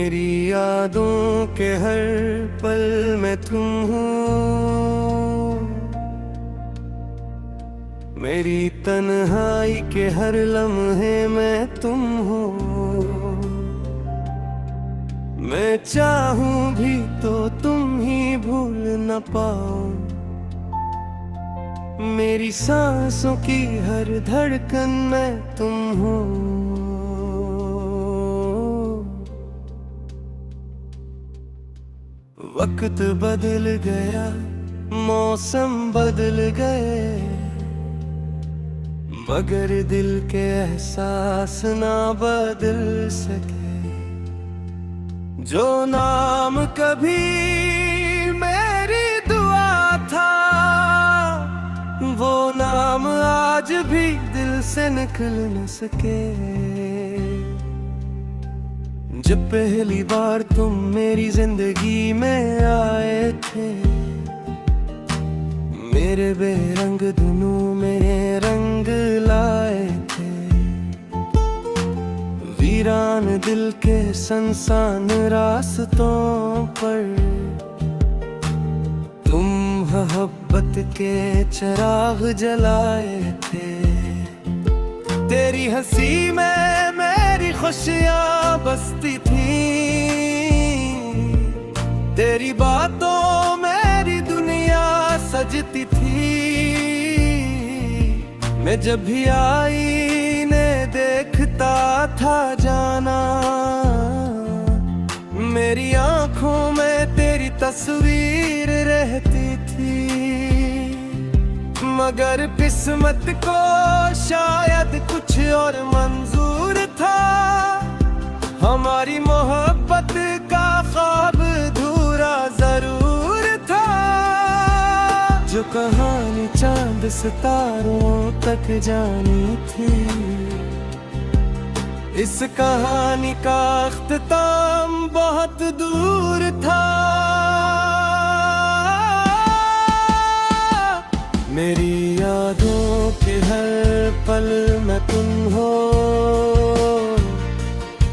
मेरी यादों के हर पल में तुम हो, मेरी तन्हाई के हर लम्हे में तुम हो। मैं चाहूं भी तो तुम ही भूल न पाओ, मेरी सांसों की हर धड़कन में तुम हो। वक्त बदल गया, मौसम बदल गए, मगर दिल के एहसास ना बदल सके। जो नाम कभी मेरी दुआ था, वो नाम आज भी दिल से निकल न सके। जब पहली बार तुम मेरी जिंदगी में आए थे, मेरे बेरंग दिनों में रंग लाए थे। वीरान दिल के सुनसान रास्तों पर तुम मोहब्बत के चिराग जलाए थे। तेरी हंसी में मेरी खुशियाँ बसती थी, तेरी बातों मेरी दुनिया सजती थी। मैं जब भी आईने देखता था जाना, मेरी आंखों में तेरी तस्वीर रहती थी। मगर किस्मत को शायद कुछ और मंजूर था, हमारी मोहब्बत का ख्वाब अधूरा जरूर था। जो कहानी चांद सितारों तक जानी थी, इस कहानी का अख्ताम बहुत दूर था। मेरी यादों के हर पल में तुम हो,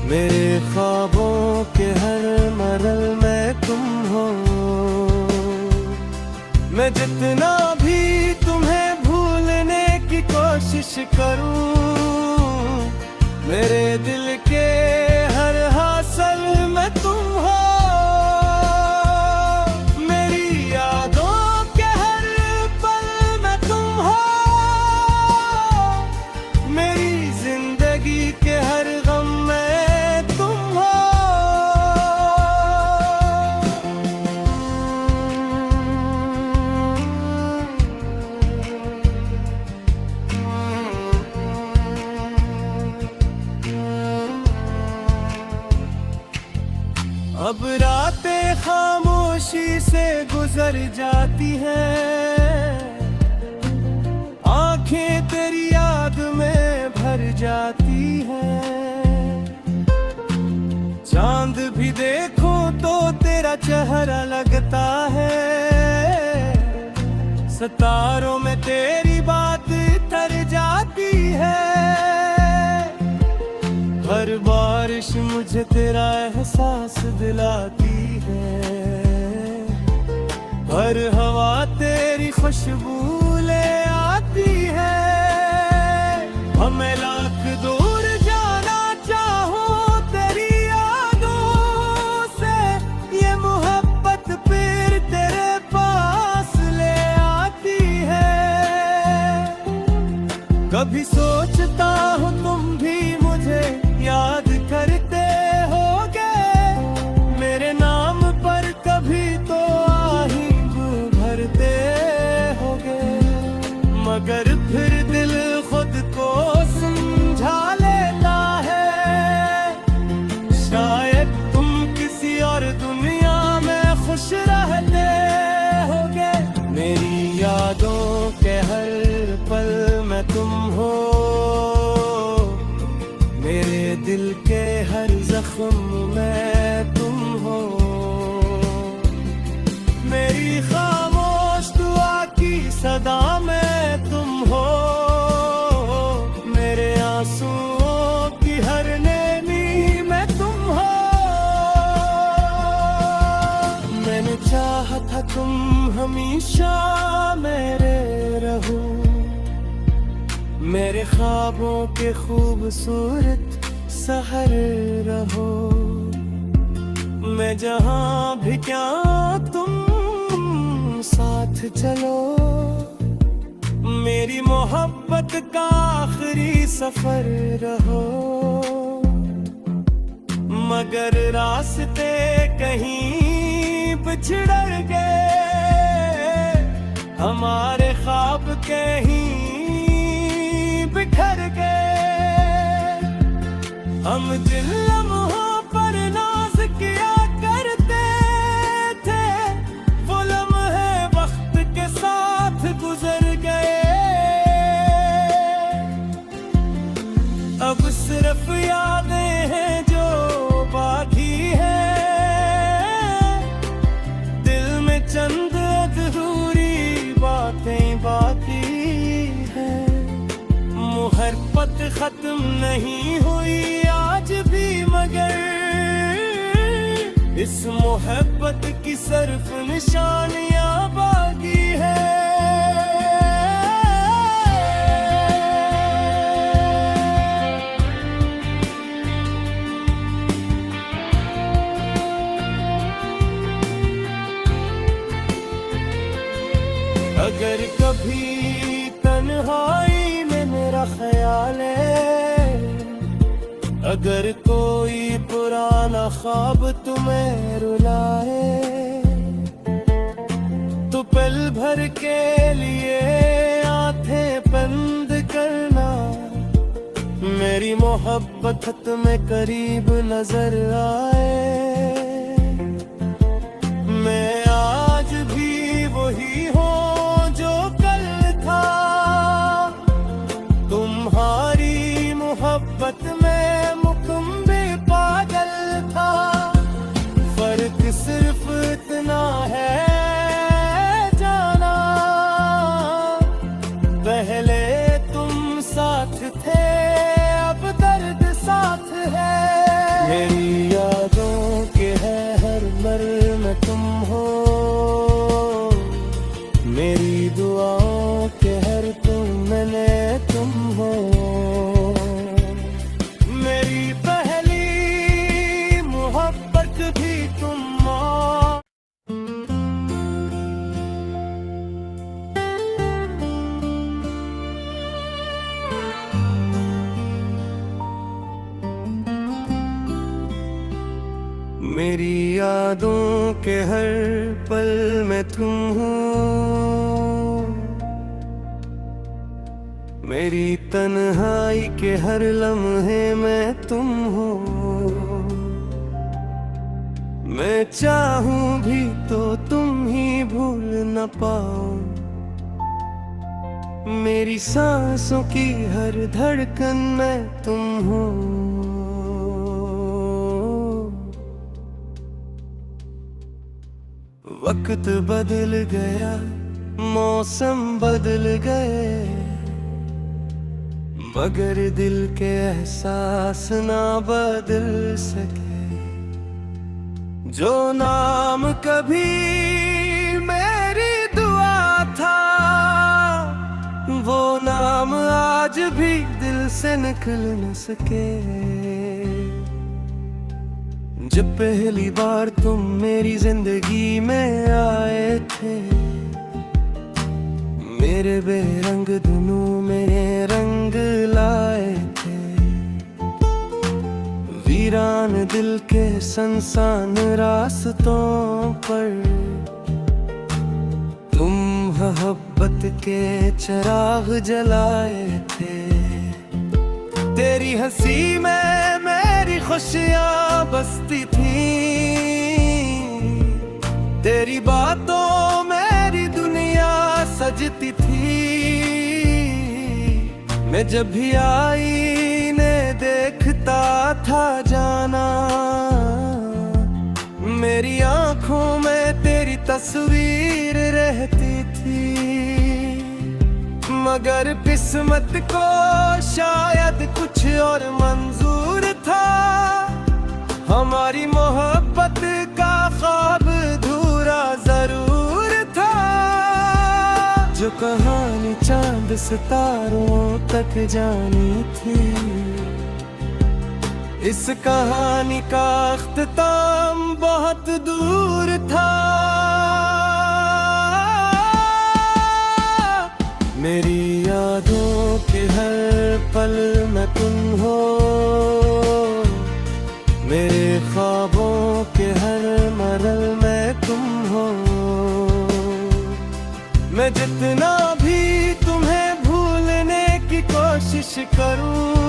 मेरे ख्वाबों के हर मरल में तुम हो। मैं जितना भी तुम्हें भूलने की कोशिश करूं, मेरे दिल के हर हासिल में तुम हो। अब रातें खामोशी से गुजर जाती हैं, आंखें तेरी याद में भर जाती हैं। चांद भी देखो तो तेरा चेहरा लगता है, सितारों में तेरी बात तर जाती है। हर बारिश मुझे तेरा एहसास दिलाती है, हर हवा तेरी खुशबू ले आती है। हमें लाख दूर जाना चाहूं तेरी यादों से, ये मोहब्बत फिर तेरे पास ले आती है। कभी सोचता हूँ तुम भी मुझे याद करते होगे, मेरे नाम पर कभी तो आहीं भरते होगे। मगर फिर दिल खुद को समझा लेता है, शायद तुम किसी और दुनिया में खुश रहते होगे। मेरी यादों के हर पल में तुम हो, मेरे दिल के हर जख्म में तुम हो। मेरी खामोश दुआ की सदा में तुम हो, मेरे आंसुओं की हर नेमी में तुम हो। था तुम हमेशा मेरे रहो, मेरे ख्वाबों के खूबसूरत सहर रहो। मैं जहाँ भी क्या तुम साथ चलो, मेरी मोहब्बत का आखिरी सफर रहो। मगर रास्ते कहीं बिछड़ गए, हमारे ख्वाब कहीं बिखर गए। हम जिन लम्हों पर नाज किया करते थे, वो लम्हे वक्त के साथ गुजर गए। अब सिर्फ यादें हैं जो बाकी है, दिल में चंद अधूरी बातें बाकी है। मोहब्बत खत्म नहीं हुई आज भी, मगर इस मोहब्बत की सिर्फ निशानियां बाकी है। अगर कभी तन्हाई में मेरा ख्याल है, अगर कोई पुराना ख्वाब तुम्हें रुलाए, तो पल भर के लिए आंखें बंद करना। मेरी मोहब्बत तुम्हें करीब नजर आए। मैं आज भी वही हूँ जो कल था, तुम्हारी मोहब्बत में मुकम्मे पागल था। फर्क सिर्फ इतना है जाना, पहले तुम साथ थे अब दर्द साथ है। मेरी यादों के है हर मर में तुम हो, मेरी दुआओं के हर तुम मैंने तुम हो। मेरी पहली मोहब्बत भी तुम हो। मेरी यादों के हर पल में तुम हो, मेरी तन्हाई के हर लम्हे में तुम हो। मैं चाहूं भी तो तुम ही भूल न पाओ, मेरी सांसों की हर धड़कन में तुम हो। वक्त बदल गया, मौसम बदल गए, मगर दिल के एहसास ना बदल सके। जो नाम कभी मेरी दुआ था, वो नाम आज भी दिल से निकल न सके। जब पहली बार तुम मेरी जिंदगी में आए थे, मेरे बेरंग दिनों में रंग लाए थे। वीरान दिल के संसान रास्तों पर तुम मोहब्बत के चिराग जलाए थे। तेरी हंसी में मेरी खुशियाँ बसती थी, तेरी बातों मेरी दुनिया सजती थी। मैं जब भी आईने देखता था जाना, मेरी आंखों में तेरी तस्वीर रहती थी। मगर किस्मत को शायद कुछ और मंजूर था, हमारी मोहब्बत का ख्वाब अधूरा जरूर कहानी चांद सितारों तक जानी थी, इस कहानी का अख्ताम बहुत दूर था। मेरी यादों के हर पल में तुम हो, मेरे ख्वाबों के हर मरल में तुम हो। मैं जितना भी तुम्हें भूलने की कोशिश करूं,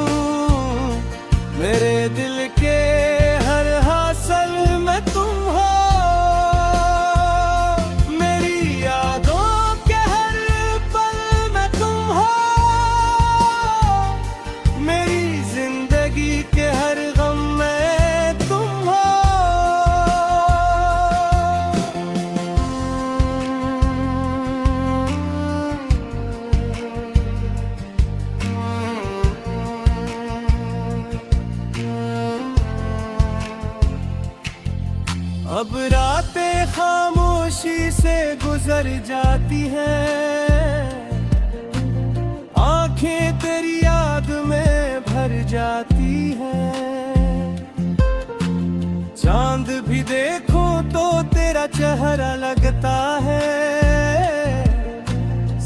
मेरे दिल के हर हासिल में तुम हो। मेरी यादों के हर पल में तुम हो, मेरी जिंदगी के हर गम में तुम हो। अब रातें खामोशी से गुजर जाती हैं, आंखें तेरी याद में भर जाती हैं। चांद भी देखो तो तेरा चेहरा लगता है,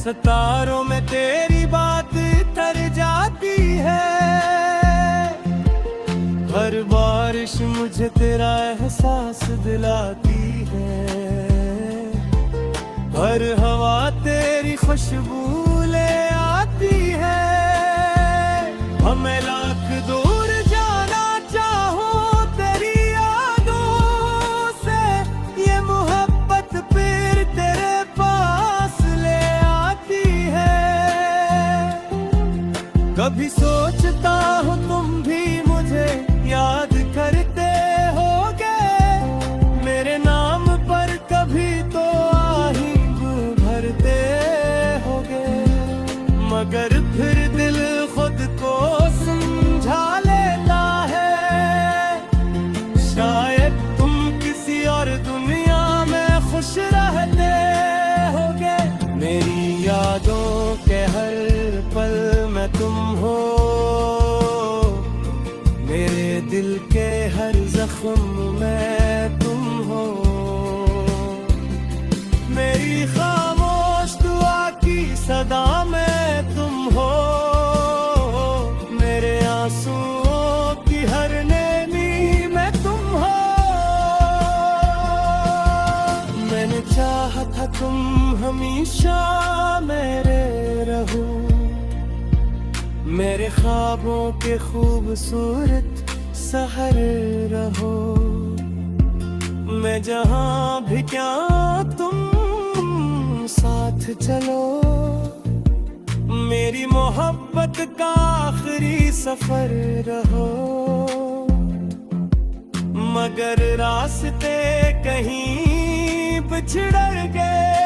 सितारों में तेरी बात तर जाती है। हर बारिश मुझे तेरा एहसास दिलाती है, हर हवा तेरी खुशबू ले आती है। हमें लाख दूर जाना चाहूं तेरी यादों से, ये मोहब्बत फिर तेरे पास ले आती है। कभी सोचता हूँ तुम भी मुझे याद करते होगे, मेरे नाम पर कभी तो आहीं भरते होगे। मगर फिर दिल खुद को समझा लेता है, शायद तुम किसी और दुनिया में खुश रहते होगे। मेरी यादों के हर पल में तुम हो, मेरे दिल के हर जख्म में तुम हो। मेरी खामोश दुआ की सदा में तुम हो, मेरे आंसुओं की हर नैनी में तुम हो। मैंने चाहा था तुम हमेशा मेरे रहो, मेरे ख्वाबों के खूबसूरत सहर रहो। मैं जहां भी क्या तुम साथ चलो, मेरी मोहब्बत का आखिरी सफर रहो। मगर रास्ते कहीं बिछड़ गए,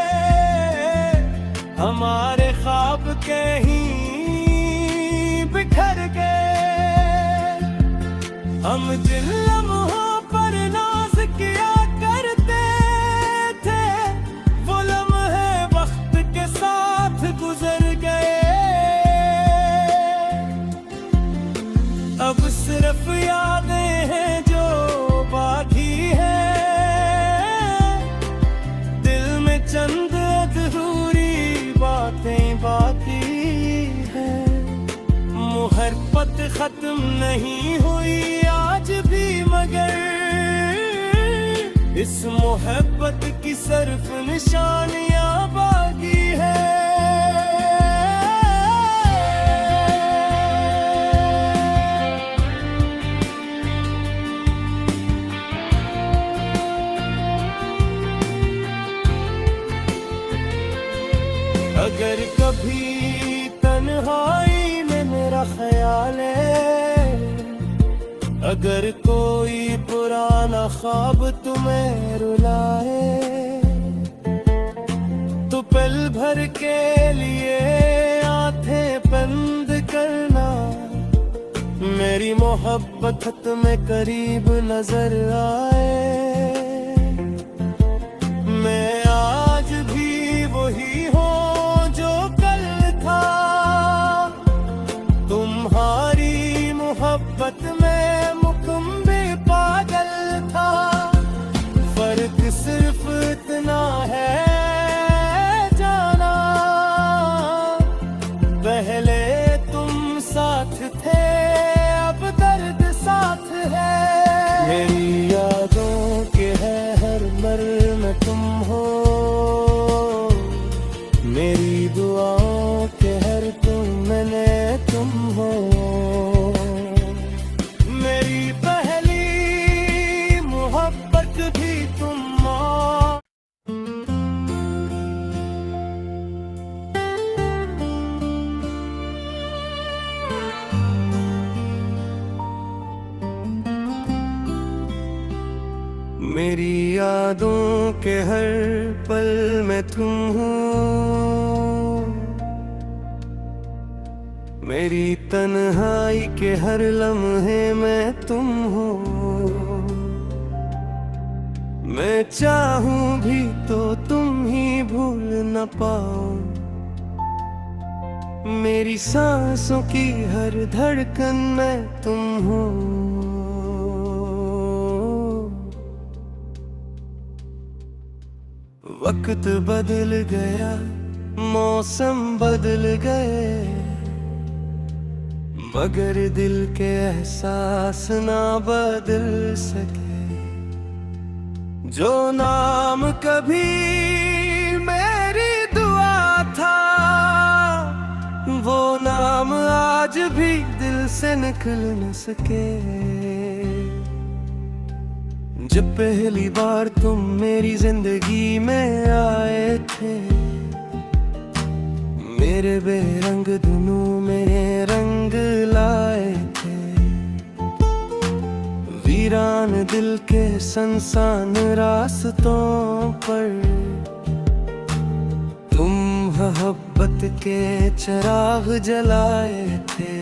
हमारे ख्वाब कहीं बिखर गए। हम जिन लम्हों पर नाज किया करते थे, वो लम्हे वक्त के साथ गुजर गए। अब सिर्फ यादें हैं जो बाकी हैं, दिल में चंद अधूरी बातें बाकी हैं। मोहब्बत खत्म नहीं हुई आज भी, मगर इस मोहब्बत की सिर्फ निशानियां बाकी है। अगर कभी तन्हाई में मेरा ख्याल है, अगर कोई पुराना ख्वाब तुम्हें रुलाए, तो पल भर के लिए आंखें बंद करना, मेरी मोहब्बत तुम्हें करीब नजर आए। मैं आज भी वही हूँ जो में तुम हो। मेरी दुआओं के हर तुम मैंने तुम हो। मेरी पहली मोहब्बत भी तुम हो। मेरी यादों के हर पल में तुम हो। मेरी तन्हाई के हर लम्हे में तुम हो। मैं चाहूं भी तो तुम ही भूल न पाओ। मेरी सांसों की हर धड़कन में तुम हो। वक्त बदल गया, मौसम बदल गए, मगर दिल के एहसास ना बदल सके। जो नाम कभी मेरी दुआ था, वो नाम आज भी दिल से निकल न सके। जब पहली बार तुम मेरी जिंदगी में आए थे, मेरे बेरंग दिनों में रंग लाए थे। वीरान दिल के सुनसान रास्तों पर तुम मोहब्बत के चिराग जलाए थे।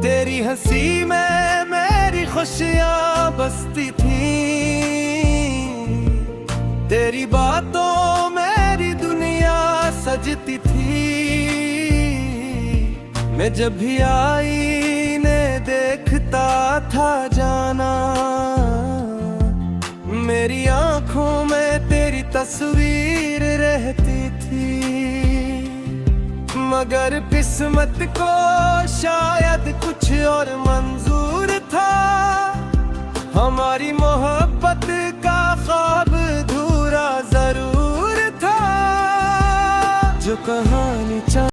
तेरी हंसी में मेरी खुशियाँ बसती थी, तेरी बातों मेरी दुनिया सजती थी। मैं जब भी आईने देखता था जाना, मेरी आंखों में तेरी तस्वीर रहती थी। मगर किस्मत को शायद कुछ और मंजूर था। हमारी मोहब्बत का ख्वाब अधूरा जरूर था। जो कहानी